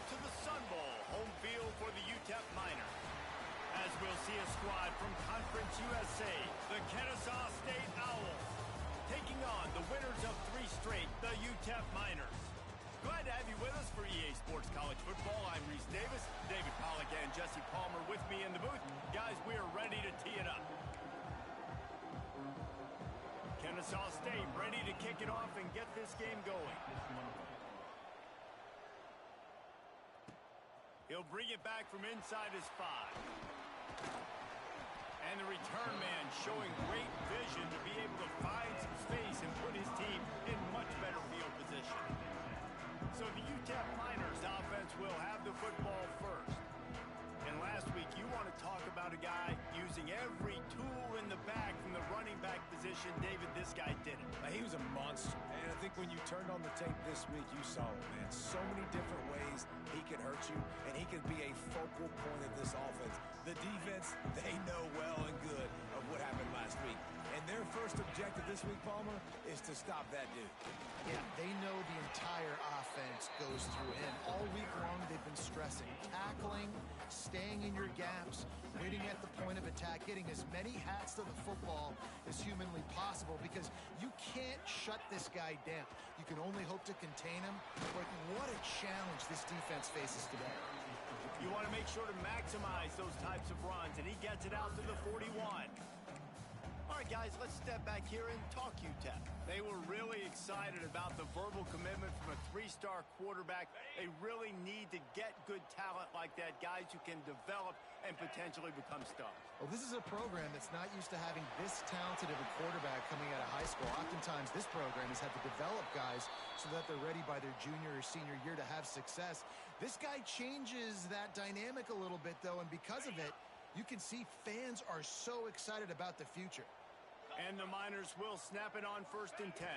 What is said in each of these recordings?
to the Sun Bowl, home field for the UTEP Miners. As we'll see a squad from Conference USA, the Kennesaw State Owls, taking on the winners of 3 straight, the UTEP Miners. Glad to have you with us for EA Sports College Football. I'm Reese Davis, David Pollack and Jesse Palmer with me in the booth. Guys, we are ready to tee it up. Kennesaw State ready to kick it off and get this game going. He'll bring it back from inside his 5. And the return man showing great vision to be able to find some space and put his team in much better field position. So the UTEP Miners offense will have the football first. And last week, you want to talk about a guy using every tool in the bag from the running back position. David, this guy did it. He was a monster. And I think when you turned on the tape this week, you saw it, man. So many different ways he can hurt you, and he can be a focal point of this offense. The defense, they know well and good of what happened last week. And their first objective this week, Palmer, is to stop that dude. Yeah, they know the entire offense goes through him. All week long, they've been stressing tackling, staying in your gaps, waiting at the point of attack, getting as many hats to the football as humanly possible, because you can't shut this guy down. You can only hope to contain him, but what a challenge this defense faces today. You want to make sure to maximize those types of runs, and he gets it out to the 41. All right, guys, let's step back here and talk UTEP. They were really excited about the verbal commitment from a 3-star quarterback. They really need to get good talent like that, guys who can develop and potentially become stars. Well, this is a program that's not used to having this talented of a quarterback coming out of high school. Oftentimes, this program has had to develop guys so that they're ready by their junior or senior year to have success. This guy changes that dynamic a little bit, though, and because of it, you can see fans are so excited about the future. And the Miners will snap it on 1st and 10.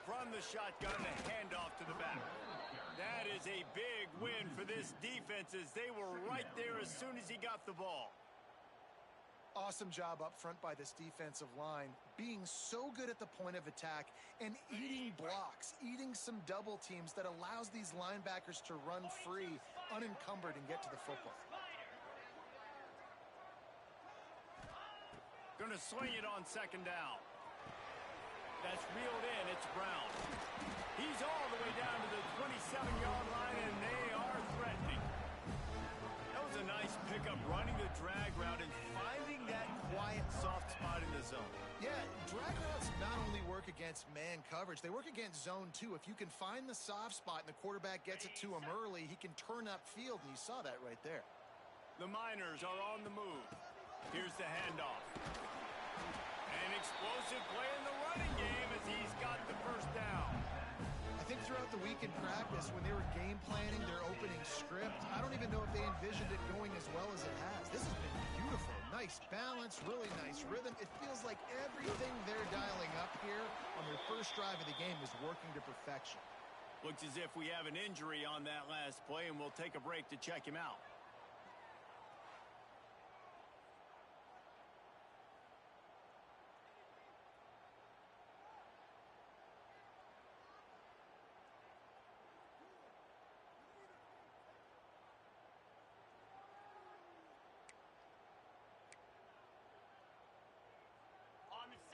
From the shotgun, the handoff to the back. That is a big win for this defense, as they were right there as soon as he got the ball. Awesome job up front by this defensive line, being so good at the point of attack and eating blocks, eating some double teams that allows these linebackers to run free, unencumbered, and get to the football. Going to swing it on 2nd down. That's reeled in. It's Brown. He's all the way down to the 27-yard line, and they are threatening. That was a nice pickup, running the drag route and finding that quiet, soft spot in the zone. Yeah, drag routes not only work against man coverage, they work against zone too. If you can find the soft spot and the quarterback gets it to him early, he can turn upfield, and you saw that right there. The Miners are on the move. Here's the handoff. An explosive play in the running game as he's got the 1st down. I think throughout the week in practice, when they were game planning their opening script, I don't even know if they envisioned it going as well as it has. This has been beautiful. Nice balance, really nice rhythm. It feels like everything they're dialing up here on their first drive of the game is working to perfection. Looks as if we have an injury on that last play, and we'll take a break to check him out.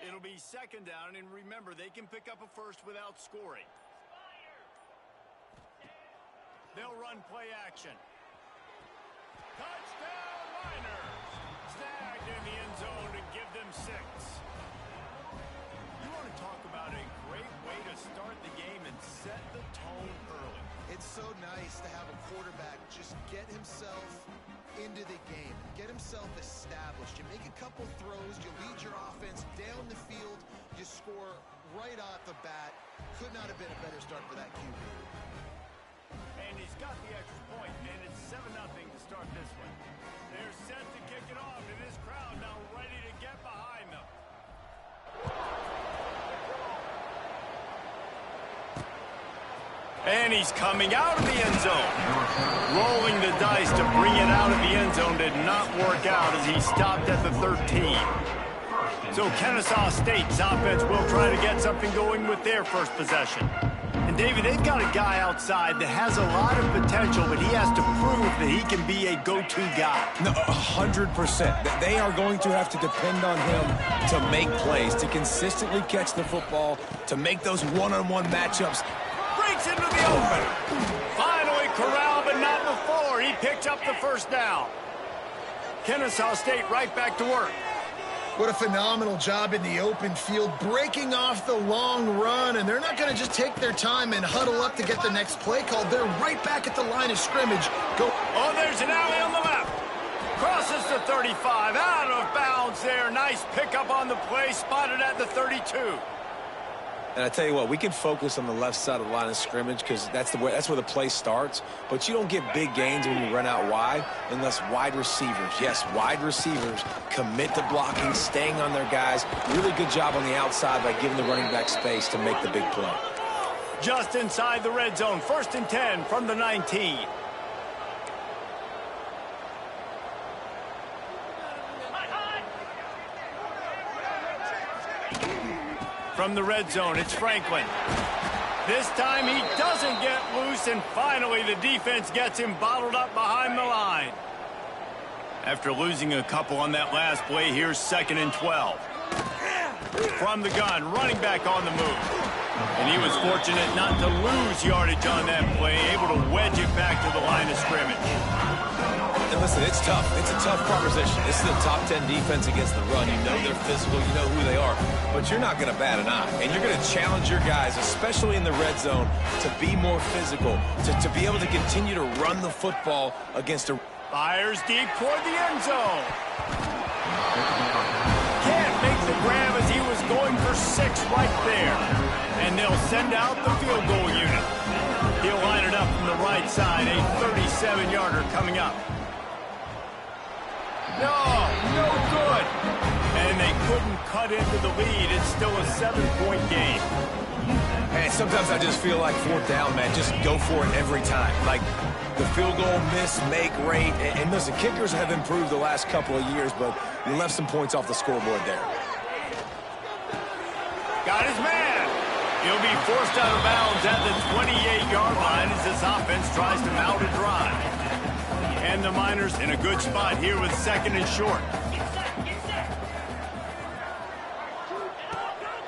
It'll be 2nd down, and remember, they can pick up a 1st without scoring. They'll run play action. Touchdown, Miners! Snagged in the end zone to give them 6. You want to talk about a great way to start the game and set the tone early. It's so nice to have a quarterback just get himself into the game, get himself established. You make a couple throws, you lead your offense down the field, you score right off the bat. Could not have been a better start for that QB. And he's got the extra point, and it's 7-0 to start this one. They're set to kick it off, and this crowd now ready to get behind them. And he's coming out of the end zone. Rolling the dice to bring it out of the end zone did not work out as he stopped at the 13. So Kennesaw State's offense will try to get something going with their first possession. And And David, they've got a guy outside that has a lot of potential, but he has to prove that he can be a go-to guy. No, 100%. They are going to have to depend on him to make plays, to consistently catch the football, to make those one-on-one matchups. Breaks into the open. Finally corralled, but not before. He picked up the first down. Kennesaw State right back to work. What a phenomenal job in the open field, breaking off the long run, and they're not going to just take their time and huddle up to get the next play called. They're right back at the line of scrimmage. Go. Oh, there's an alley on the left. Crosses the 35, out of bounds there. Nice pickup on the play, spotted at the 32. And I tell you what, we can focus on the left side of the line of scrimmage because that's where the play starts. But you don't get big gains when you run out wide unless wide receivers, yes, wide receivers, commit to blocking, staying on their guys. Really good job on the outside by giving the running back space to make the big play. Just inside the red zone, 1st and 10 from the 19. From the red zone, it's Franklin. This time he doesn't get loose, and finally the defense gets him bottled up behind the line. After losing a couple on that last play, here's 2nd and 12. From the gun, running back on the move. And he was fortunate not to lose yardage on that play, able to wedge it back to the line of scrimmage. And listen, it's tough. It's a tough proposition. This is a top 10 defense against the run. You know they're physical. You know who they are. But you're not going to bat an eye. And you're going to challenge your guys, especially in the red zone, to be more physical, to be able to continue to run the football against a... Fires deep toward the end zone. Can't make the grab as he was going for 6 right there. And they'll send out the field goal unit. He'll line it up from the right side, a 37-yarder coming up. No good. And they couldn't cut into the lead. It's still a 7-point game. Hey, sometimes I just feel like 4th down, man. Just go for it every time. Like the field goal miss, make rate. And listen, kickers have improved the last couple of years, but you left some points off the scoreboard there. Got his man. He'll be forced out of bounds at the 28-yard line as this offense tries to mount a drive. And the Miners in a good spot here with 2nd and short.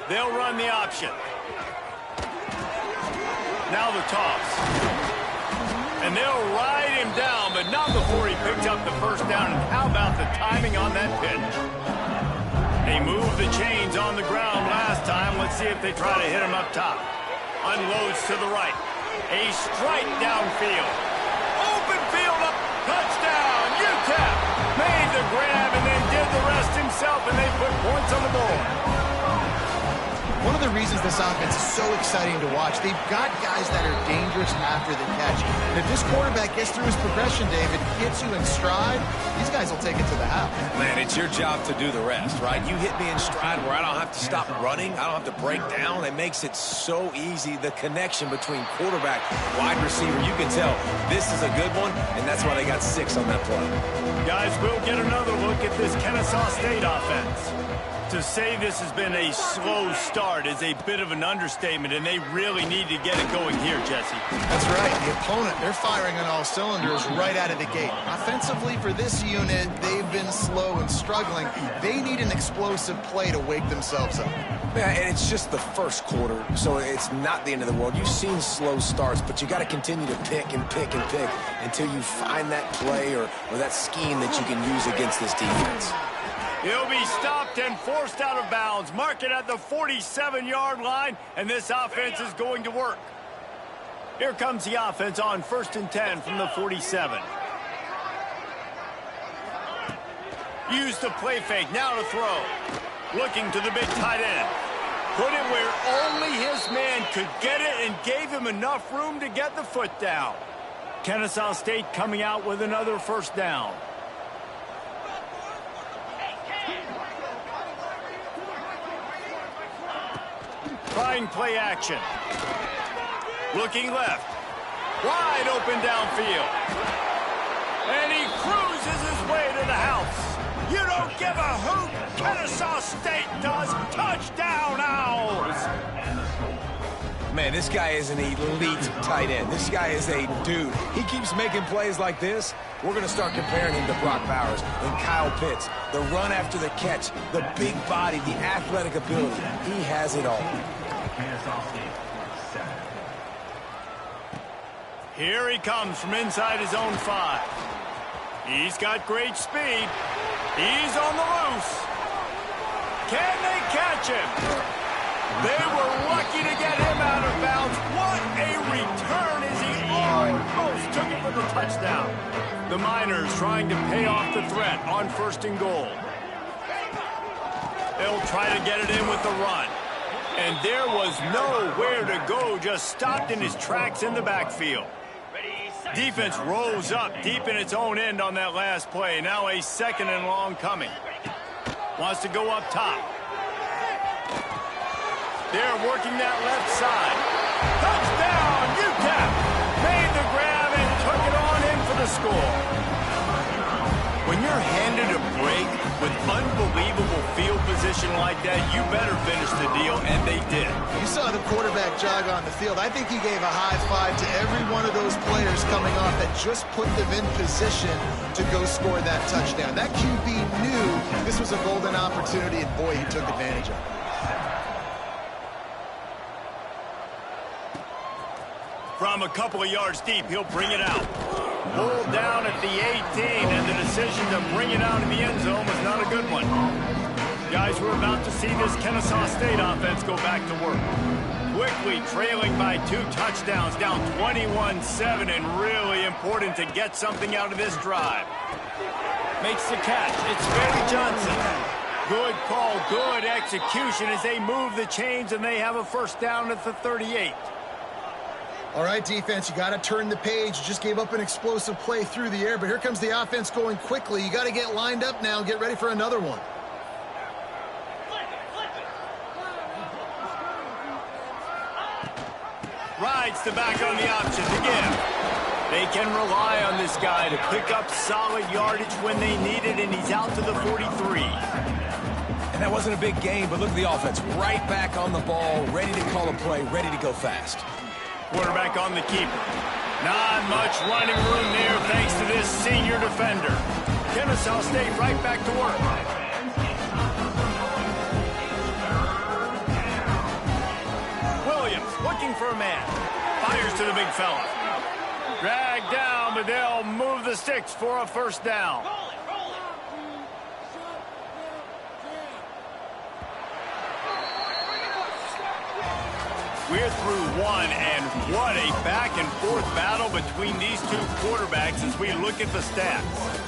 They'll run the option. Now the toss. And they'll ride him down, but not before he picked up the first down. And how about the timing on that pitch? They moved the chains on the ground last time. Let's see if they try to hit him up top. Unloads to the right. A strike downfield. Open field up. Touchdown. UTEP made the grab and then did the rest himself, and they put points on the board. One of the reasons this offense is so exciting to watch, they've got guys that are dangerous after the catch. And if this quarterback gets through his progression, David, hits you in stride, these guys will take it to the house. Man, it's your job to do the rest, right? You hit me in stride where I don't have to stop running. I don't have to break down. It makes it so easy. The connection between quarterback, wide receiver, you can tell this is a good one, and that's why they got 6 on that play. Guys, we'll get another look at this Kennesaw State offense. To say this has been a slow start is a bit of an understatement, and they really need to get it going here, Jesse. That's right. The opponent, they're firing on all cylinders right out of the gate. Offensively for this unit, they've been slow and struggling. They need an explosive play to wake themselves up. Yeah, and it's just the first quarter, so it's not the end of the world. You've seen slow starts, but you got to continue to pick and pick and pick until you find that play or that scheme that you can use against this defense. He'll be stopped and forced out of bounds. Mark it at the 47-yard line, and this offense is going to work. Here comes the offense on 1st and 10 from the 47. Use the play fake, now to throw. Looking to the big tight end. Put it where only his man could get it and gave him enough room to get the foot down. Kennesaw State coming out with another 1st down. Trying play action. Looking left. Wide open downfield. And he cruises his way to the house. You don't give a hoot. Kennesaw State does. Touchdown, Owls. Man, this guy is an elite tight end. This guy is a dude. He keeps making plays like this. We're going to start comparing him to Brock Bowers and Kyle Pitts. The run after the catch, the big body, the athletic ability. He has it all. Here he comes from inside his own 5. He's got great speed. He's on the loose. Can they catch him? They were lucky to get him out of bounds. What a return as he almost took it for the touchdown. The Miners trying to pay off the threat on 1st and goal. They'll try to get it in with the run. And there was nowhere to go, just stopped in his tracks in the backfield. Defense rose up deep in its own end on that last play. Now a 2nd and long coming. Wants to go up top. They're working that left side. Touchdown, UTEP! Made the grab and took it on in for the score. When you're handed a break with unbelievable field position like that, you better finish the deal, and they did. You saw the quarterback jog on the field. I think he gave a high five to every one of those players coming off that just put them in position to go score that touchdown. That QB knew this was a golden opportunity, and boy, he took advantage of it. From a couple of yards deep, he'll bring it out. Pulled down at the 18, and the decision to bring it out in the end zone was not a good one. Guys, we're about to see this Kennesaw State offense go back to work. Quickly trailing by 2 touchdowns, down 21-7, and really important to get something out of this drive. Makes the catch. It's Barry Johnson. Good call, good execution as they move the chains, and they have a 1st down at the 38. All right, defense, you got to turn the page. You just gave up an explosive play through the air, but here comes the offense going quickly. You got to get lined up now and get ready for another one. Rides the back on the option again. They can rely on this guy to pick up solid yardage when they need it, and he's out to the 43. And that wasn't a big gain, but look at the offense. Right back on the ball, ready to call a play, ready to go fast. Quarterback on the keeper. Not much running room there thanks to this senior defender. Kennesaw State right back to work. Williams looking for a man. Fires to the big fella. Dragged down, but they'll move the sticks for a 1st down. We're through one, and what a back-and-forth battle between these 2 quarterbacks as we look at the stats.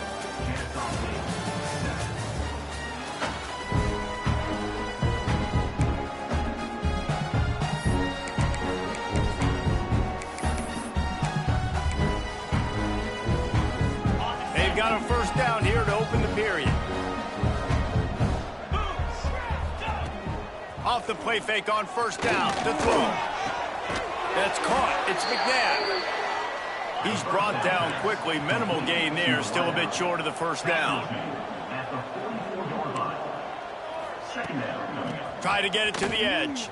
They've got a 1st down here to open the period. Off the play fake on 1st down to throw. That's caught. It's McNabb. He's brought down quickly. Minimal gain there. Still a bit short of the 1st down. Try to get it to the edge.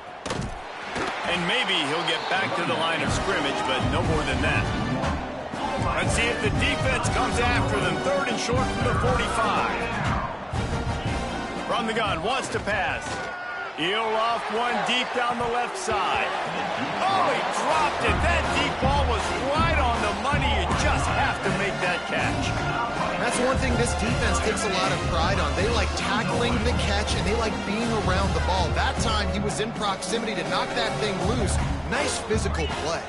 And maybe he'll get back to the line of scrimmage, but no more than that. Let's see if the defense comes after them. 3rd and short from the 45. From the gun, wants to pass. He'll off one deep down the left side. Oh, he dropped it. That deep ball was right on the money. You just have to make that catch. That's one thing this defense takes a lot of pride on. They like tackling the catch, and they like being around the ball. That time, he was in proximity to knock that thing loose. Nice physical play.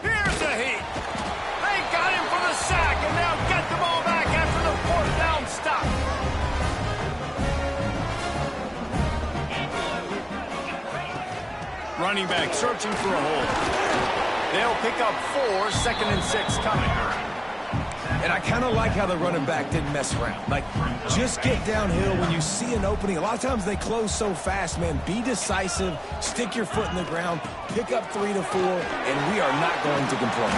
Here's a heat. They got him for the sack, and they'll get the ball back after the 4th down stop. Running back searching for a hole. They'll pick up 4, 2nd and 6 coming. And I kind of like how the running back didn't mess around. Like, just get downhill when you see an opening. A lot of times they close so fast, man. Be decisive, stick your foot in the ground, pick up 3 to 4, and we are not going to complain.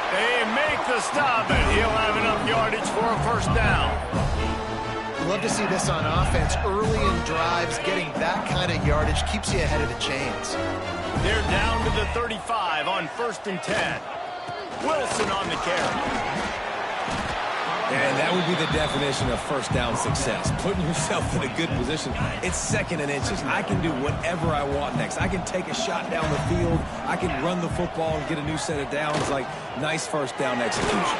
They make the stop, and he'll have enough yardage for a 1st down. love to see this on offense. Early in drives, getting that kind of yardage keeps you ahead of the chains. They're down to the 35 on 1st and 10. Wilson on the carry. And that would be the definition of first down success. Putting yourself in a good position. It's 2nd and inches. I can do whatever I want next. I can take a shot down the field. I can run the football and get a new set of downs. Like, nice first down execution.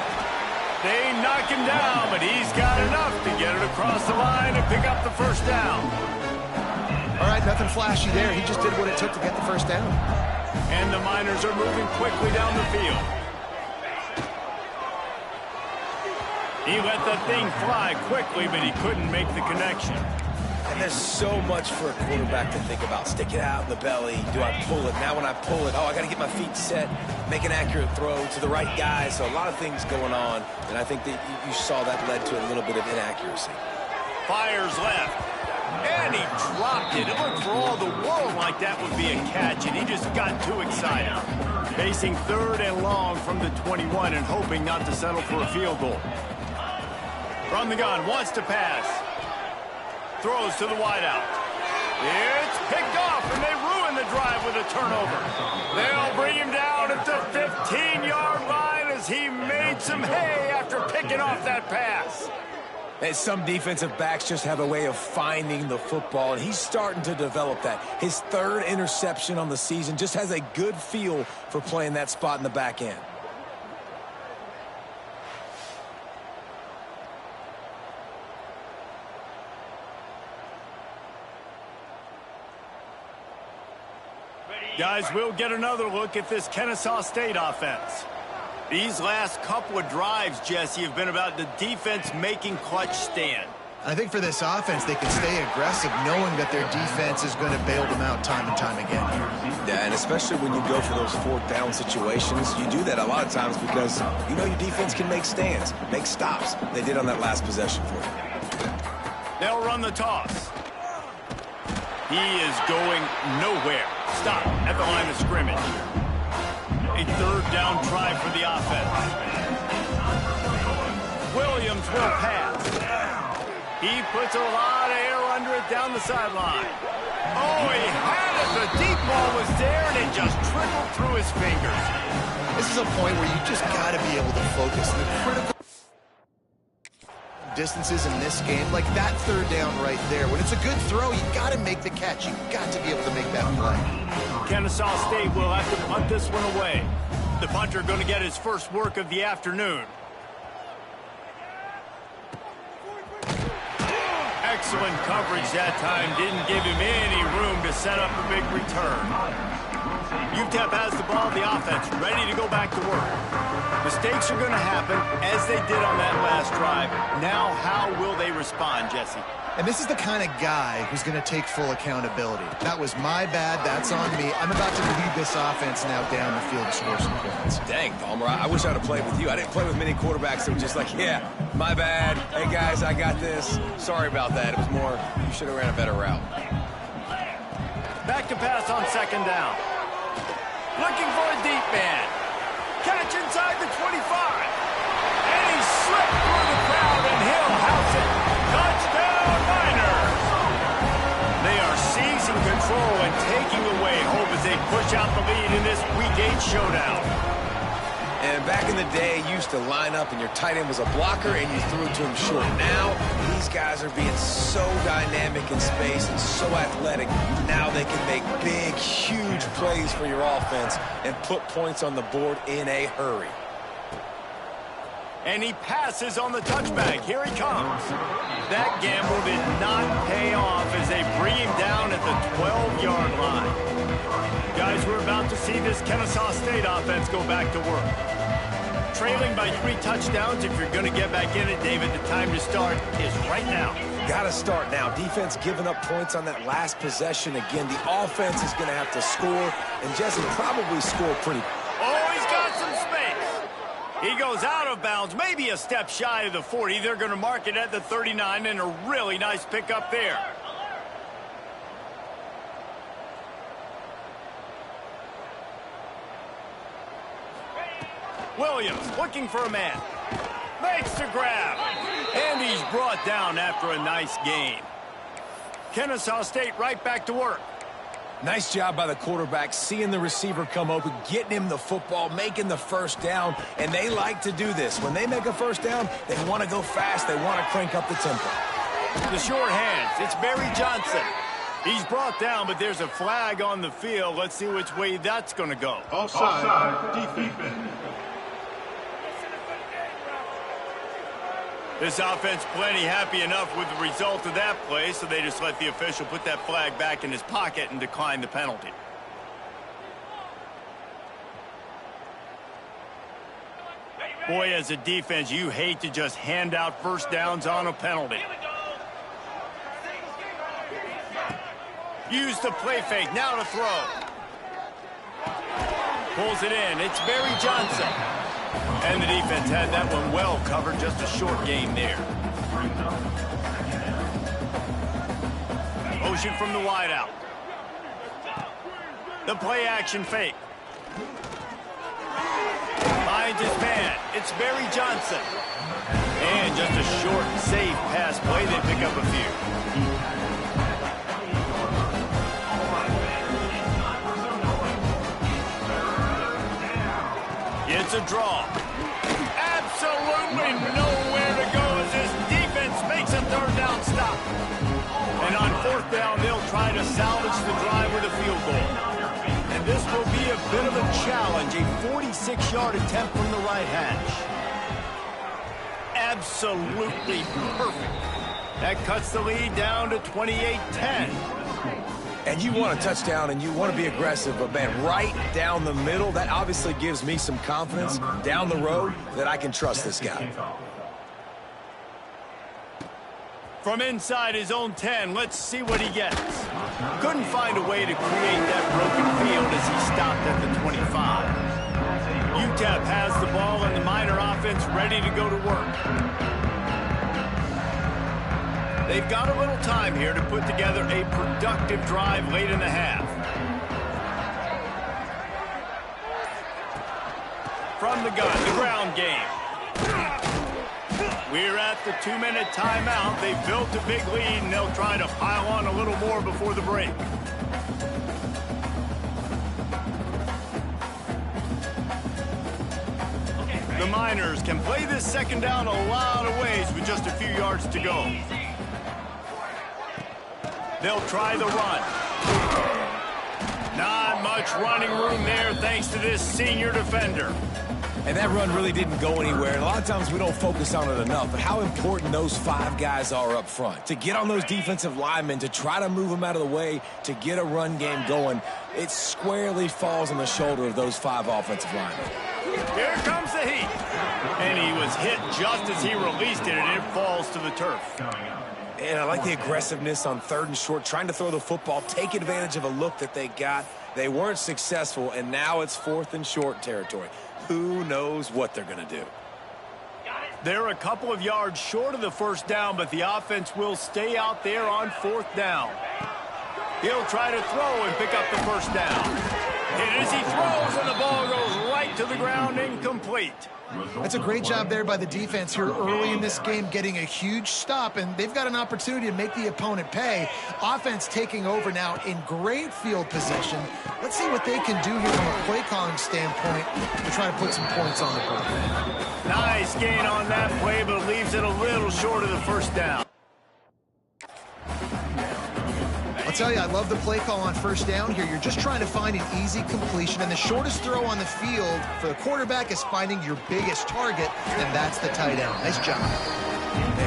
They knock him down, but he's got enough to get it across the line and pick up the first down. All right, nothing flashy there. He just did what it took to get the first down. And the Miners are moving quickly down the field. He let the thing fly quickly, but he couldn't make the connection. And there's so much for a quarterback to think about. Stick it out in the belly. Do I pull it? Now when I pull it, I got to get my feet set, make an accurate throw to the right guy. So a lot of things going on, and I think that you saw that led to a little bit of inaccuracy. Fires left, and he dropped it. It looked for all the world like that would be a catch, and he just got too excited. Facing 3rd and long from the 21 and hoping not to settle for a field goal. From the gun, wants to pass. Throws to the wideout. It's picked off, and they ruin the drive with a turnover. They'll bring him down at the 15-yard line as he made some hay after picking off that pass. And some defensive backs just have a way of finding the football, and he's starting to develop that. His 3rd interception on the season, just has a good feel for playing that spot in the back end. Guys, we'll get another look at this Kennesaw State offense. These last couple of drives, Jesse, have been about the defense making clutch stand. I think for this offense, they can stay aggressive knowing that their defense is going to bail them out time and time again. Yeah, and especially when you go for those 4th down situations, you do that a lot of times because you know your defense can make stands, make stops. They did on that last possession for you. They'll run the toss. He is going nowhere. Stop at the line of scrimmage. A 3rd down try for the offense. Williams will pass. He puts a lot of air under it down the sideline. Oh, he had it. The deep ball was there, and it just trickled through his fingers. This is a point where you just got to be able to focus. The critical distances in this game, like that 3rd down right there. When it's a good throw, you got to make the catch. You got to be able to make that play. Kennesaw State will have to punt this one away. The punter going to get his first work of the afternoon. Excellent coverage that time. Didn't give him any room to set up a big return. UTEP has the ball, the offense, ready to go back to work. Mistakes are going to happen, as they did on that last drive. Now, how will they respond, Jesse? And this is the kind of guy who's going to take full accountability. That was my bad. That's on me. I'm about to lead this offense now down the field to score some points. Dang, Palmer, I wish I'd have played with you. I didn't play with many quarterbacks that were just like, yeah, my bad. Hey, guys, I got this. Sorry about that. It was more, you should have ran a better route. Back to pass on 2nd down. Looking for a deep man. Catch inside the 25. And he slipped through the crowd, and he'll house it. Touchdown, Miners. They are seizing control and taking away hope as they push out the lead in this Week 8 showdown. And back in the day, you used to line up and your tight end was a blocker and you threw it to him short. Now, these guys are being so dynamic in space and so athletic. Now they can make big, huge plays for your offense and put points on the board in a hurry. And he passes on the touchback. Here he comes. That gamble did not pay off as they bring him down at the 12-yard line. Guys, we're about to see this Kennesaw State offense go back to work. Trailing by 3 touchdowns. If you're going to get back in it, David, the time to start is right now. Got to start now. Defense giving up points on that last possession. Again, the offense is going to have to score, and Jesse probably score pretty. Oh, he's got some space. He goes out of bounds, maybe a step shy of the 40. They're going to mark it at the 39, and a really nice pickup there. Williams looking for a man. Makes the grab. And he's brought down after a nice game. Kennesaw State right back to work. Nice job by the quarterback, seeing the receiver come open, getting him the football, making the first down, and they like to do this. When they make a first down, they want to go fast, they want to crank up the tempo. The short hands, it's Barry Johnson. He's brought down, but there's a flag on the field. Let's see which way that's going to go. Offside, defense. This offense plenty happy enough with the result of that play, so they just let the official put that flag back in his pocket and decline the penalty. Boy, as a defense, you hate to just hand out first downs on a penalty. Use the play fake, now to throw. Pulls it in, it's Barry Johnson. And the defense had that one well covered, just a short game there. Motion from the wideout. The play action fake. Finds his man, it's Barry Johnson. And just a short, safe pass play, they pick up a few. It's a draw. Absolutely nowhere to go as this defense makes a third down stop. And on fourth down, they'll try to salvage the drive with a field goal. And this will be a bit of a challenge, a 46-yard attempt from the right hash. Absolutely perfect. That cuts the lead down to 28-10. And you want a touchdown and you want to be aggressive, but man, right down the middle, that obviously gives me some confidence down the road that I can trust this guy. From inside his own 10, let's see what he gets. Couldn't find a way to create that broken field as he stopped at the 25. UTEP has the ball and the Miner offense ready to go to work. They've got a little time here to put together a productive drive late in the half. From the gun, the ground game. We're at the 2-minute timeout. They've built a big lead, and they'll try to pile on a little more before the break. The Miners can play this second down a lot of ways with just a few yards to go. They'll try the run. Not much running room there thanks to this senior defender. And that run really didn't go anywhere. And a lot of times we don't focus on it enough, but how important those 5 guys are up front. To get on those defensive linemen, to try to move them out of the way, to get a run game going, it squarely falls on the shoulder of those 5 offensive linemen. Here comes the heat. And he was hit just as he released it, and it falls to the turf. And I like the aggressiveness on 3rd and short, trying to throw the football, take advantage of a look that they got. They weren't successful, and now it's 4th and short territory. Who knows what they're going to do? They're a couple of yards short of the first down, but the offense will stay out there on 4th down. He'll try to throw and pick up the first down. And as he throws, and the ball goes right to the ground, incomplete. That's a great job there by the defense here early in this game, getting a huge stop, and they've got an opportunity to make the opponent pay. Offense taking over now in great field position. Let's see what they can do here from a play calling standpoint to try to put some points on the board. Nice gain on that play, but leaves it a little short of the first down. I'll tell you, I love the play call on first down here. You're just trying to find an easy completion, and the shortest throw on the field for the quarterback is finding your biggest target, and that's the tight end. Nice job.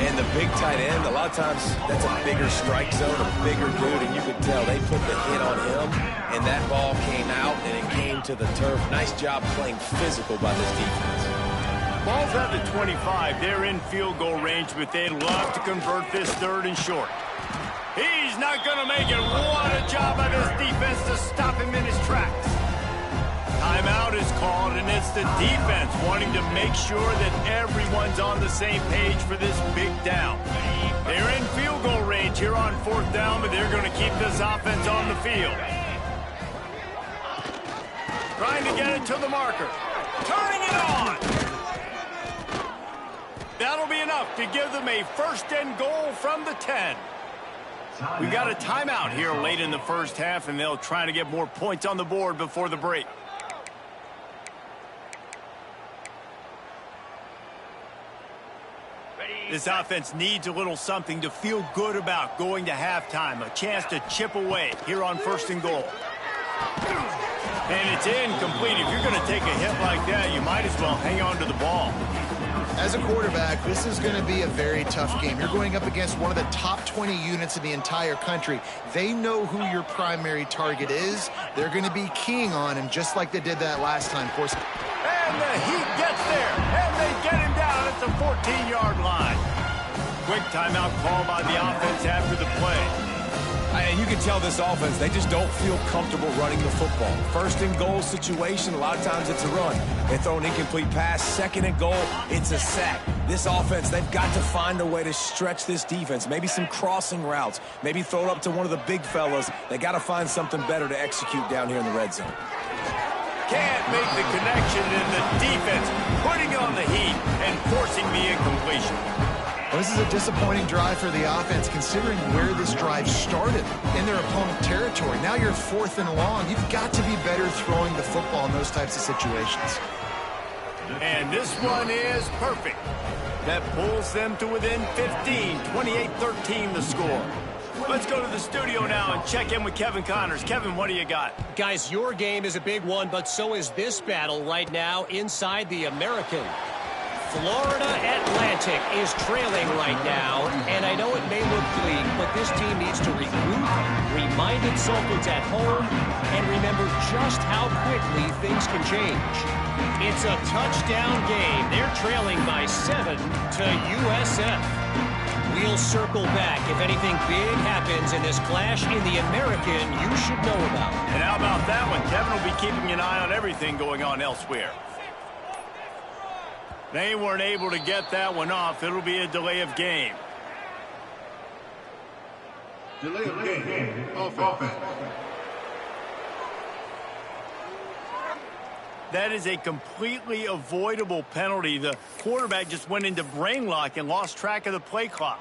And the big tight end, a lot of times that's a bigger strike zone, a bigger dude, and you could tell they put the hit on him, and that ball came out, and it came to the turf. Nice job playing physical by this defense. Ball's at the 25. They're in field goal range, but they'd love to convert this 3rd and short. He's not going to make it. What a job by this defense to stop him in his tracks. Timeout is called, and it's the defense wanting to make sure that everyone's on the same page for this big down. They're in field goal range here on 4th down, but they're going to keep this offense on the field. Trying to get it to the marker. Turning it on. That'll be enough to give them a first and goal from the 10. We got a timeout here late in the first half, and they'll try to get more points on the board before the break. This offense needs a little something to feel good about going to halftime. A chance to chip away here on first and goal. And it's incomplete. If you're going to take a hit like that, you might as well hang on to the ball. As a quarterback, this is going to be a very tough game. You're going up against one of the top 20 units in the entire country. They know who your primary target is. They're going to be keying on him just like they did that last time. Of course. And the Heat gets there, and they get him down at the 14-yard line. Quick timeout call by the offense after the play. And you can tell this offense, they just don't feel comfortable running the football. First and goal situation, a lot of times it's a run. They throw an incomplete pass. Second and goal, it's a sack. This offense, they've got to find a way to stretch this defense. Maybe some crossing routes. Maybe throw it up to one of the big fellas. They got to find something better to execute down here in the red zone. Can't make the connection, and the defense putting on the heat and forcing the incompletion. Well, this is a disappointing drive for the offense, considering where this drive started in their opponent territory. Now you're 4th and long. You've got to be better throwing the football in those types of situations. And this one is perfect. That pulls them to within 15, 28-13 the score. Let's go to the studio now and check in with Kevin Connors. Kevin, what do you got? Guys, your game is a big one, but so is this battle right now inside the American. Florida Atlantic is trailing right now, and I know it may look bleak, but this team needs to regroup, remind itself it's at home, and remember just how quickly things can change. It's a touchdown game. They're trailing by 7 to USF. We'll circle back if anything big happens in this clash in the American you should know about. And how about that one? Kevin will be keeping an eye on everything going on elsewhere. They weren't able to get that one off. It'll be a delay of game. Delay of game. Offense. That is a completely avoidable penalty. The quarterback just went into brain lock and lost track of the play clock.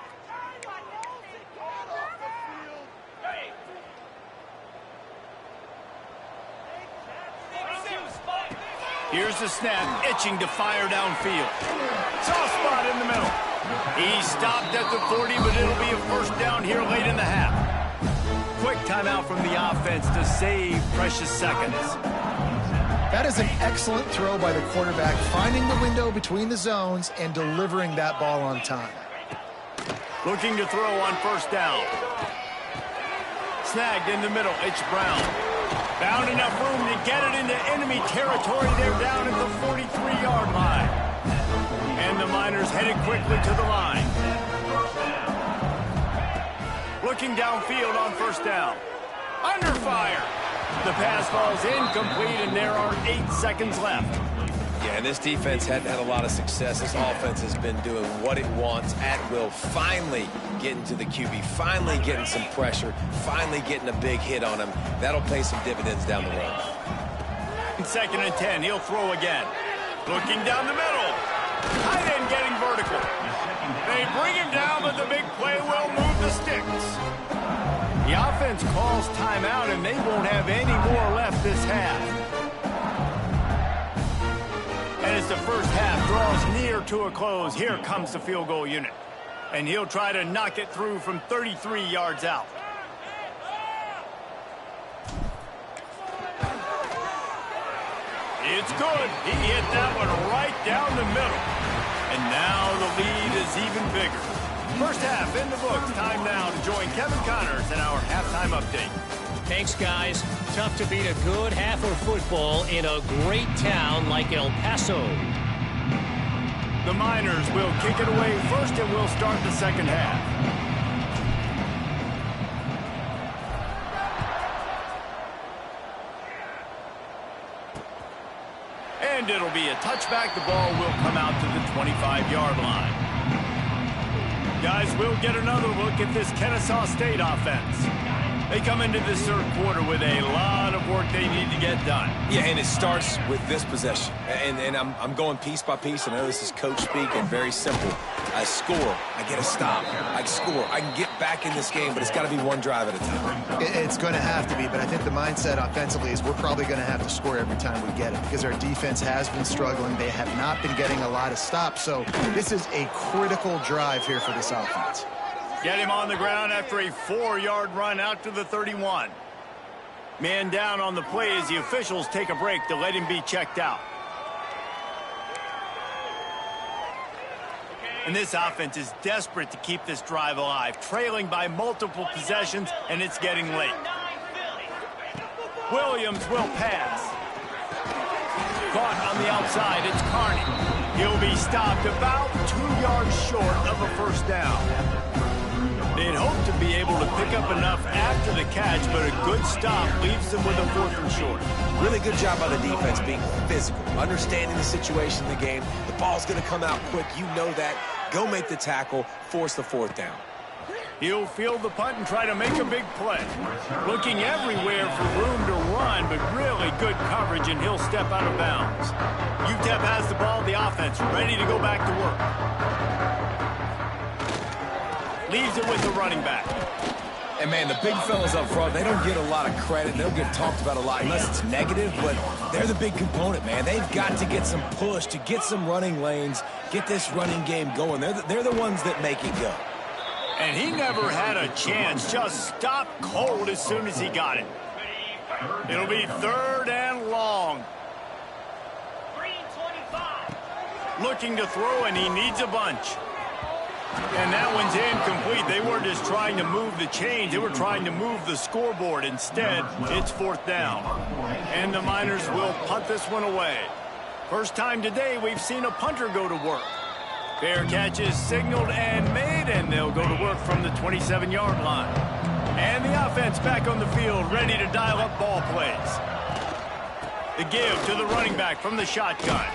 Here's the snap, itching to fire downfield. Soft spot in the middle. He stopped at the 40, but it'll be a first down here late in the half. Quick timeout from the offense to save precious seconds. That is an excellent throw by the quarterback, finding the window between the zones and delivering that ball on time. Looking to throw on first down. Snagged in the middle, it's Brown. Found enough room to get it into enemy territory. They're down at the 43-yard line. And the Miners headed quickly to the line. Looking downfield on first down. Under fire. The pass falls incomplete, and there are 8 seconds left. Yeah, and this defense hadn't had a lot of success. This offense has been doing what it wants at will. Finally getting to the QB, finally getting some pressure, finally getting a big hit on him. That'll pay some dividends down the road. 2nd and 10, he'll throw again. Looking down the middle. Tight end getting vertical. They bring him down, but the big play will move the sticks. The offense calls timeout, and they won't have any more left this half. And as the first half draws near to a close, here comes the field goal unit. And he'll try to knock it through from 33 yards out. It's good. He hit that one right down the middle. And now the lead is even bigger. First half in the books. Time now to join Kevin Connors in our halftime update. Thanks, guys. Tough to beat a good half of football in a great town like El Paso. The Miners will kick it away first, and we'll start the second half. And it'll be a touchback. The ball will come out to the 25-yard line. Guys, we'll get another look at this Kennesaw State offense. They come into this third quarter with a lot of work they need to get done. Yeah, and it starts with this possession. And I'm going piece by piece. I know this is coach speak and very simple. I score. I get a stop. I score. I can get back in this game, but it's got to be one drive at a time. It's going to have to be, but I think the mindset offensively is we're probably going to have to score every time we get it because our defense has been struggling. They have not been getting a lot of stops, so this is a critical drive here for this offense. Get him on the ground after a 4-yard run out to the 31. Man down on the play as the officials take a break to let him be checked out. And this offense is desperate to keep this drive alive, trailing by multiple possessions, and it's getting late. Williams will pass. Caught on the outside, it's Carney. He'll be stopped about 2 yards short of a first down. They'd hope to be able to pick up enough after the catch, but a good stop leaves them with a 4th and short. Really good job by the defense being physical, understanding the situation in the game. The ball's going to come out quick. You know that. Go make the tackle, force the 4th down. He'll field the punt and try to make a big play. Looking everywhere for room to run, but really good coverage, and he'll step out of bounds. UTEP has the ball, the offense ready to go back to work. Leaves it with the running back. And, man, the big fellas up front, they don't get a lot of credit. They don't get talked about a lot unless it's negative, but they're the big component, man. They've got to get some push, to get some running lanes, get this running game going. They're the ones that make it go. And he never had a chance. Just stopped cold as soon as he got it. It'll be 3rd and long. Looking to throw, and he needs a bunch. And that one's incomplete. They weren't just trying to move the chains. They were trying to move the scoreboard. Instead, it's 4th down. And the Miners will punt this one away. First time today we've seen a punter go to work. Fair catch is signaled and made, and they'll go to work from the 27-yard line. And the offense back on the field, ready to dial up ball plays. The give to the running back from the shotgun.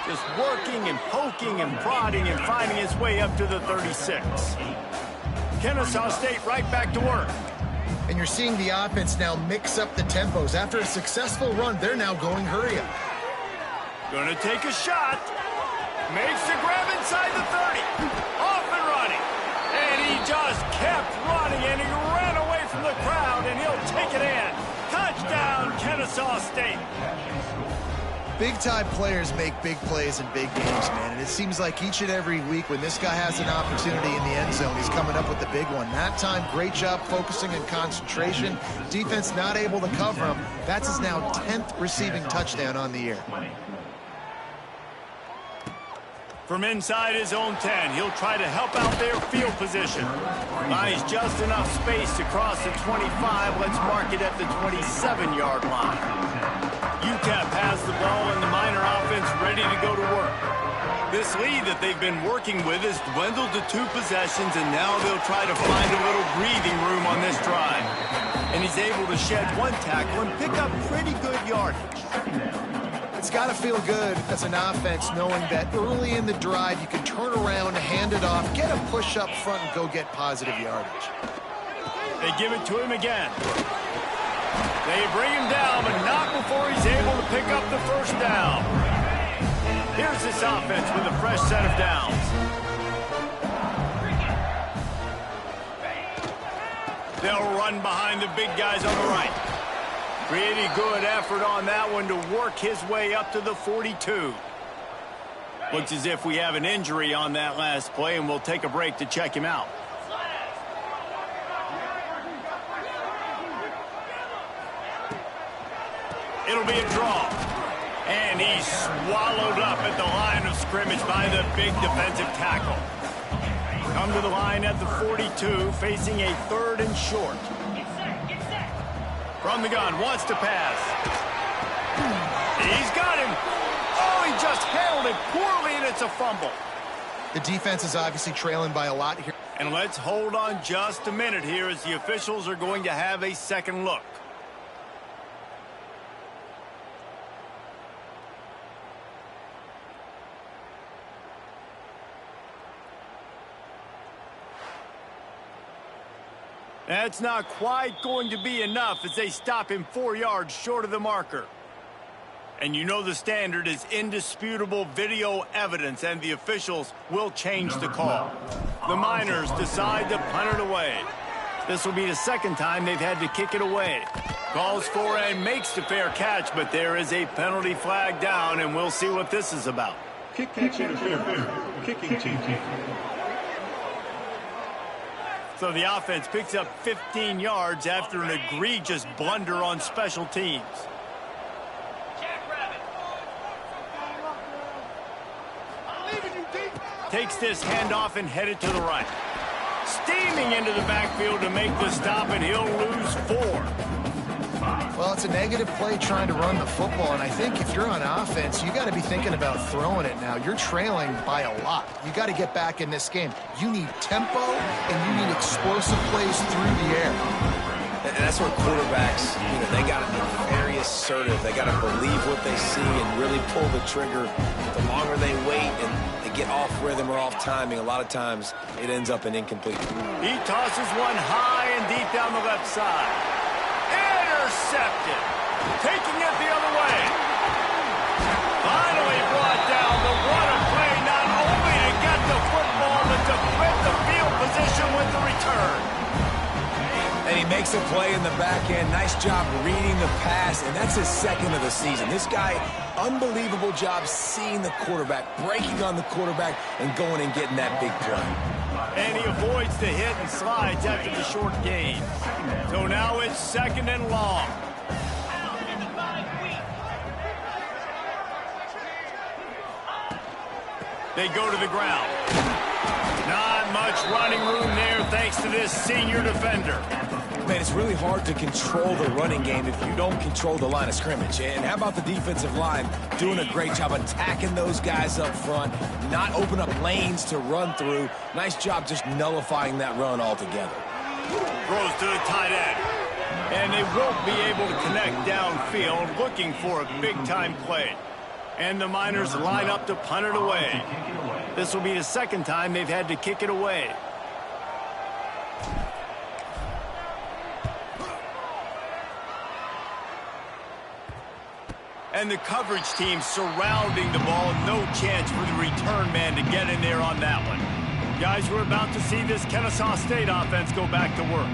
Just working and poking and prodding and finding his way up to the 36. Kennesaw State right back to work. And you're seeing the offense now mix up the tempos. After a successful run, they're now going hurry up. Gonna take a shot. Makes the grab inside the 30. Off and running. And he just kept running, and he ran away from the crowd, and he'll take it in. Touchdown, Kennesaw State. Big-time players make big plays in big games, man. And it seems like each and every week when this guy has an opportunity in the end zone, he's coming up with the big one. That time, great job focusing and concentration. Defense not able to cover him. That's his now 10th receiving touchdown on the year. From inside his own 10, he'll try to help out their field position. Buys just enough space to cross the 25. Let's mark it at the 27-yard line. UTEP has the ball, and the Miner offense ready to go to work. This lead that they've been working with has dwindled to 2 possessions, and now they'll try to find a little breathing room on this drive. And he's able to shed 1 tackle and pick up pretty good yardage. It's got to feel good as an offense knowing that early in the drive you can turn around, hand it off, get a push up front, and go get positive yardage. They give it to him again. They bring him down, but not before he's able to pick up the first down. Here's this offense with a fresh set of downs. They'll run behind the big guys on the right. Pretty good effort on that one to work his way up to the 42. Looks as if we have an injury on that last play, and we'll take a break to check him out. It'll be a draw. And he's swallowed up at the line of scrimmage by the big defensive tackle. Come to the line at the 42, facing a 3rd and short. From the gun, wants to pass. He's got him. Oh, he just handled it poorly, and it's a fumble. The defense is obviously trailing by a lot here. And let's hold on just a minute here as the officials are going to have a second look. That's not quite going to be enough as they stop him 4 yards short of the marker. And you know the standard is indisputable video evidence, and the officials will change the call. The Miners decide to punt it away. This will be the second time they've had to kick it away. Calls for and makes the fair catch, but there is a penalty flag down, and we'll see what this is about. Kick catch interference. Kicking team. So the offense picks up 15 yards after an egregious blunder on special teams. Takes this handoff and headed to the right. Steaming into the backfield to make the stop, and he'll lose 4. Well, it's a negative play trying to run the football, and I think if you're on offense, you got to be thinking about throwing it now. You're trailing by a lot. You got to get back in this game. You need tempo, and you need explosive plays through the air. And that's where quarterbacks, they got to be very assertive. They got to believe what they see and really pull the trigger. The longer they wait and they get off rhythm or off timing, a lot of times it ends up an incomplete. He tosses one high and deep down the left side. Intercepted. Taking it the other way. Finally brought down. The what a play, not only to get the football, but to flip the field position with the return. And he makes a play in the back end. Nice job reading the pass, and that's his second of the season. This guy, unbelievable job seeing the quarterback, breaking on the quarterback, and going and getting that big play. And he avoids the hit and slides after the short gain. So now it's 2nd and long. They go to the ground. Not much running room there thanks to this senior defender. Man, it's really hard to control the running game if you don't control the line of scrimmage. And how about the defensive line doing a great job attacking those guys up front, not open up lanes to run through. Nice job just nullifying that run altogether. Throws to the tight end. And they won't be able to connect downfield, looking for a big-time play. And the Miners line up to punt it away. This will be the second time they've had to kick it away. And the coverage team surrounding the ball. No chance for the return man to get in there on that one. Guys, we're about to see this Kennesaw State offense go back to work.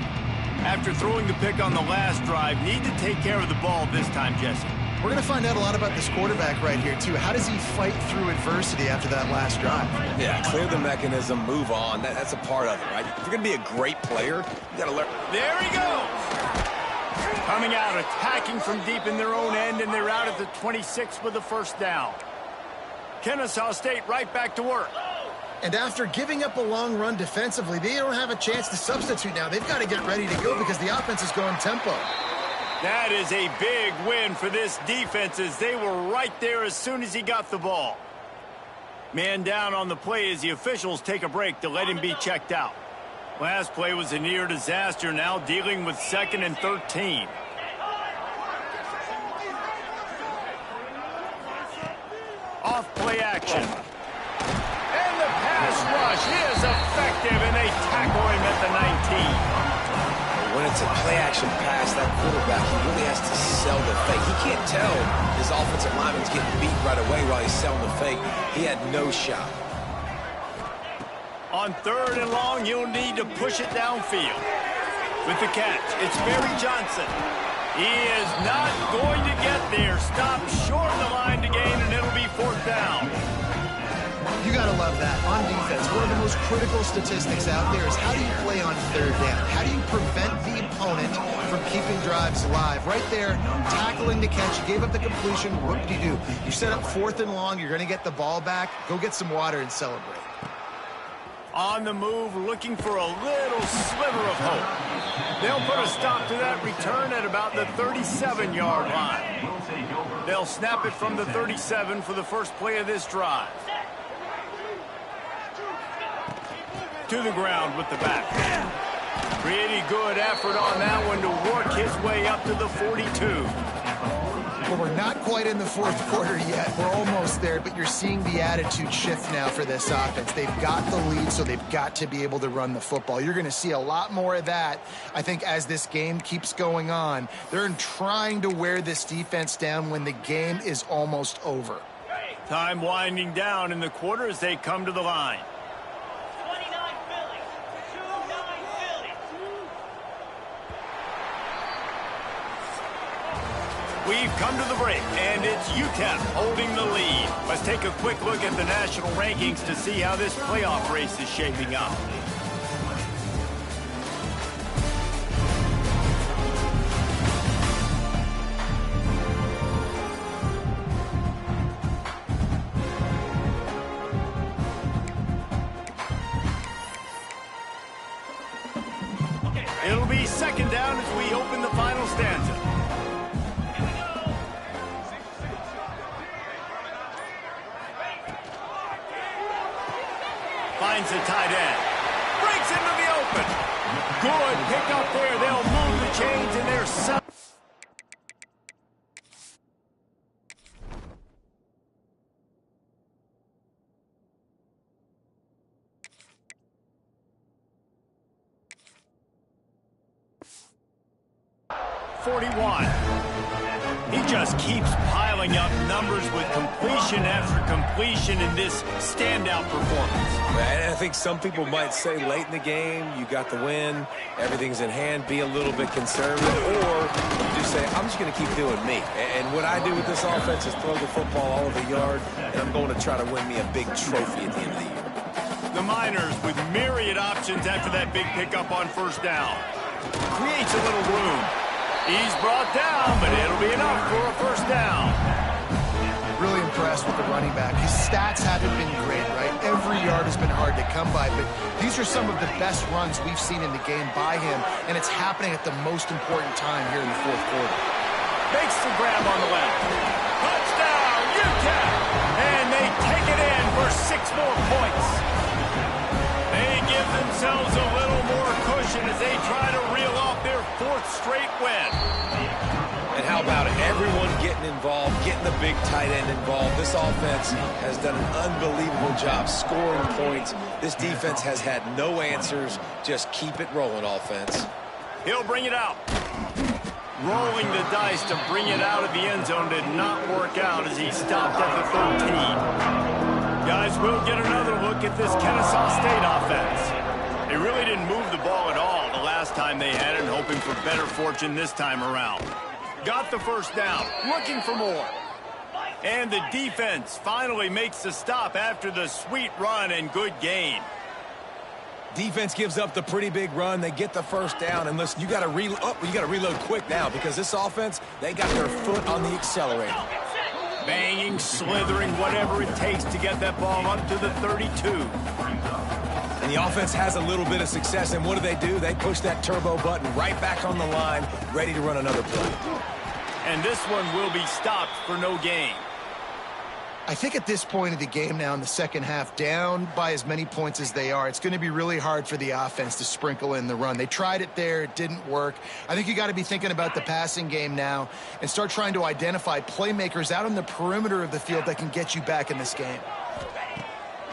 After throwing the pick on the last drive, need to take care of the ball this time, Jesse. We're going to find out a lot about this quarterback right here, too. How does he fight through adversity after that last drive? Yeah, clear the mechanism, move on. That's a part of it, right? If you're going to be a great player, you got to learn. There he goes! Coming out, attacking from deep in their own end, and they're out at the 26 with the first down. Kennesaw State right back to work. And after giving up a long run defensively, they don't have a chance to substitute now. They've got to get ready to go because the offense is going tempo. That is a big win for this defense as they were right there as soon as he got the ball. Man down on the play as the officials take a break to let him be checked out. Last play was a near disaster, now dealing with 2nd and 13. Off play action. And the pass rush is effective, and they tackle him at the 19. When it's a play-action pass, that quarterback, he really has to sell the fake. He can't tell his offensive lineman's getting beat right away while he's selling the fake. He had no shot. On 3rd and long, you'll need to push it downfield. With the catch, it's Barry Johnson. He is not going to get there. Stopped short of the line to gain, and it'll be 4th down. You got to love that. On defense, one of the most critical statistics out there is how do you play on 3rd down? How do you prevent the opponent from keeping drives alive? Right there, tackling the catch. You gave up the completion. Whoop-de-doo. You set up 4th and long. You're going to get the ball back. Go get some water and celebrate. On the move, looking for a little sliver of hope. They'll put a stop to that return at about the 37-yard line. They'll snap it from the 37 for the first play of this drive. To the ground with the back. Pretty good effort on that one to work his way up to the 42. Well, we're not quite in the fourth quarter yet. We're almost there, but you're seeing the attitude shift now for this offense. They've got the lead, so they've got to be able to run the football. You're going to see a lot more of that, I think, as this game keeps going on. They're trying to wear this defense down when the game is almost over. Time winding down in the quarter as they come to the line. 29 Philly. 29 Philly. We've come to the break, and it's UTEP holding the lead. Let's take a quick look at the national rankings to see how this playoff race is shaping up. It'll be second down as we open the final stanza. Finds the tight end. Breaks into the open. Good pick up there. They'll move the chains and they're set. He just keeps piling up numbers with completion after completion in this standout performance. And I think some people might say late in the game, you got the win, everything's in hand, be a little bit conservative, or you just say, I'm just going to keep doing me. And what I do with this offense is throw the football all over the yard, and I'm going to try to win me a big trophy at the end of the year. The Miners with myriad options after that big pickup on first down. Creates a little room. He's brought down, but it'll be enough for a first down. Really impressed with the running back. His stats haven't been great, right? Every yard has been hard to come by, but these are some of the best runs we've seen in the game by him, and it's happening at the most important time here in the fourth quarter. Makes the grab on the left. Touchdown, UTEP! And they take it in for 6 more points. They give themselves a little more cushion as they try to reel off their 4th straight win. And how about it? Everyone getting involved, getting the big tight end involved. This offense has done an unbelievable job scoring points. This defense has had no answers. Just keep it rolling, offense. He'll bring it out. Rolling the dice to bring it out of the end zone did not work out as he stopped at the 13. Guys, we'll get another look at this Kennesaw State offense. They really didn't move the ball at all the last time they had it, hoping for better fortune this time around. Got the first down, looking for more. And the defense finally makes the stop after the sweet run and good gain. Defense gives up the pretty big run. They get the first down. And listen, you got to reload quick now because this offense, they got their foot on the accelerator. Banging, slithering, whatever it takes to get that ball up to the 32. And the offense has a little bit of success, and what do? They push that turbo button right back on the line, ready to run another play. And this one will be stopped for no gain. I think at this point of the game now in the second half, down by as many points as they are, it's going to be really hard for the offense to sprinkle in the run. They tried it there. It didn't work. I think you got to be thinking about the passing game now and start trying to identify playmakers out on the perimeter of the field that can get you back in this game.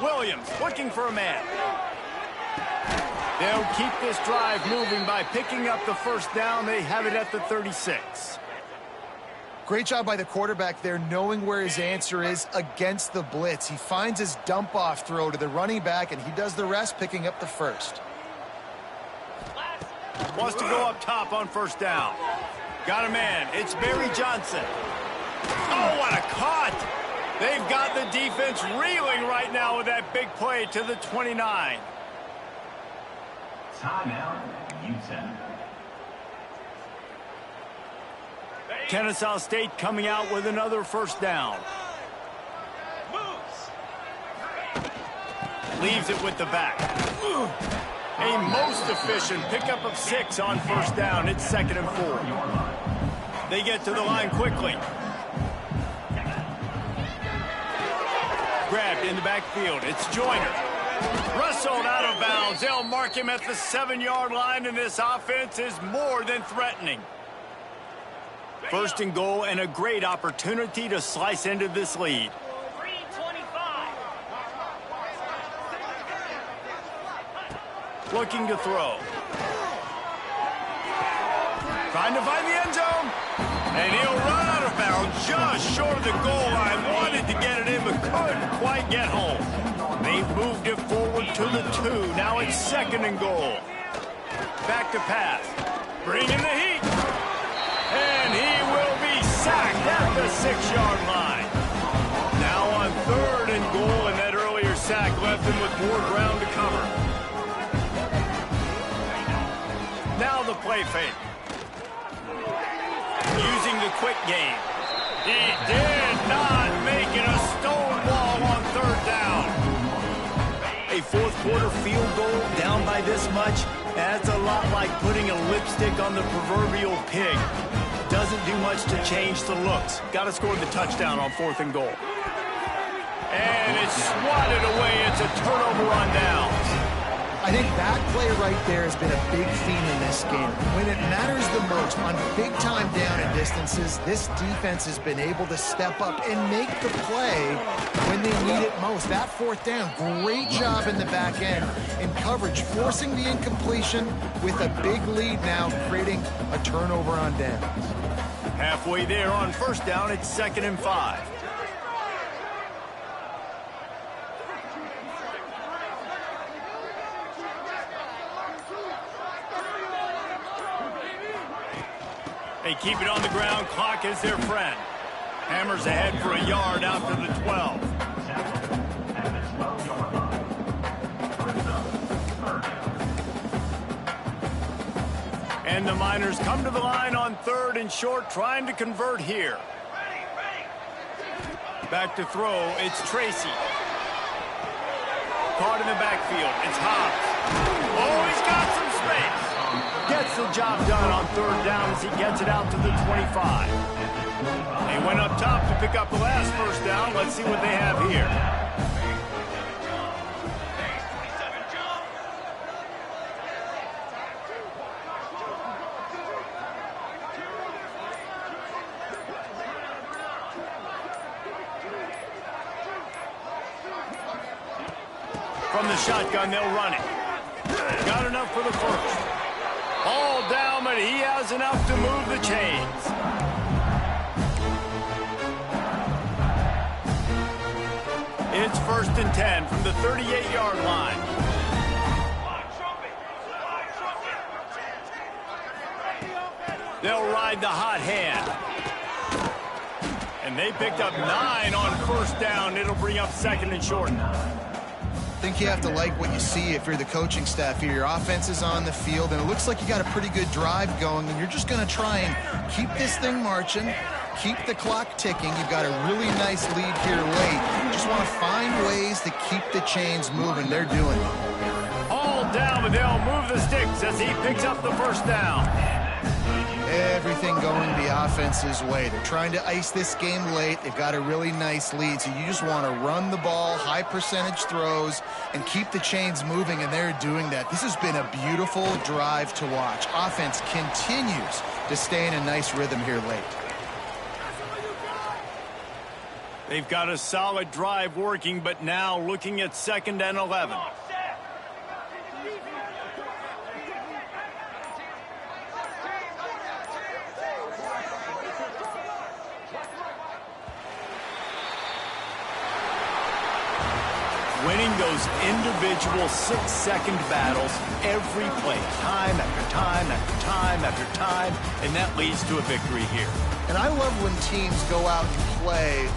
Williams looking for a man. They'll keep this drive moving by picking up the first down. They have it at the 36. Great job by the quarterback there, knowing where his answer is against the blitz. He finds his dump-off throw to the running back, and he does the rest, picking up the first. Wants to go up top on first down. Got a man. It's Barry Johnson. Oh, what a cut! They've got the defense reeling right now with that big play to the 29. Timeout, UTEP. Kennesaw State coming out with another first down. Leaves it with the back. A most efficient pickup of 6 on first down. It's 2nd and 4. They get to the line quickly. Grabbed in the backfield. It's Joyner. Wrestled out of bounds. They'll mark him at the 7-yard line, and this offense is more than threatening. First and goal and a great opportunity to slice into this lead. 3:25. Looking to throw. Trying to find the end zone. And he'll run out of bounds just short of the goal line. Wanted to get it in but couldn't quite get home. They've moved it forward to the 2. Now it's second and goal. Back to pass. Bring in the heat. And he will be sacked at the 6-yard line. Now on third and goal, and that earlier sack left him with more ground to cover. Now the play fake. Using the quick game. He did not make it a stonewall on third down. A fourth quarter field goal down by this much, that's a lot like putting a lipstick on the proverbial pig. Doesn't do much to change the looks. Got to score the touchdown on fourth and goal. And it's swatted away. It's a turnover on downs. I think that play right there has been a big theme in this game. When it matters the most, on big-time down and distances, this defense has been able to step up and make the play when they need it most. That fourth down, great job in the back end in coverage, forcing the incompletion with a big lead now, creating a turnover on downs. Halfway there on first down, it's 2nd and 5. They keep it on the ground. Clock is their friend. Hammers ahead for a yard out to the 12. And the Miners come to the line on third and short, trying to convert here. Back to throw. It's Tracy. Caught in the backfield. It's Hobbs. Oh, he's got some space. Gets the job done on third down as he gets it out to the 25. They went up top to pick up the last first down. Let's see what they have here. From the shotgun, they'll run it. Got enough for the first. All down, but he has enough to move the chains. It's 1st and 10 from the 38-yard line. They'll ride the hot hand. And they picked up 9 on first down. It'll bring up 2nd and short. I think you have to like what you see if you're the coaching staff here. Your offense is on the field, and it looks like you got a pretty good drive going, and you're just going to try and keep this thing marching, keep the clock ticking. You've got a really nice lead here late. You just want to find ways to keep the chains moving. They're doing it. All down, but they'll move the sticks as he picks up the first down. Everything going the offense's way. They're trying to ice this game late. They've got a really nice lead, so you just want to run the ball, high percentage throws, and keep the chains moving, and they're doing that. This has been a beautiful drive to watch. Offense continues to stay in a nice rhythm here late. They've got a solid drive working, but now looking at 2nd and 11. Winning those individual 6-second battles every play, time after time after time after time, and that leads to a victory here. And I love when teams go out and play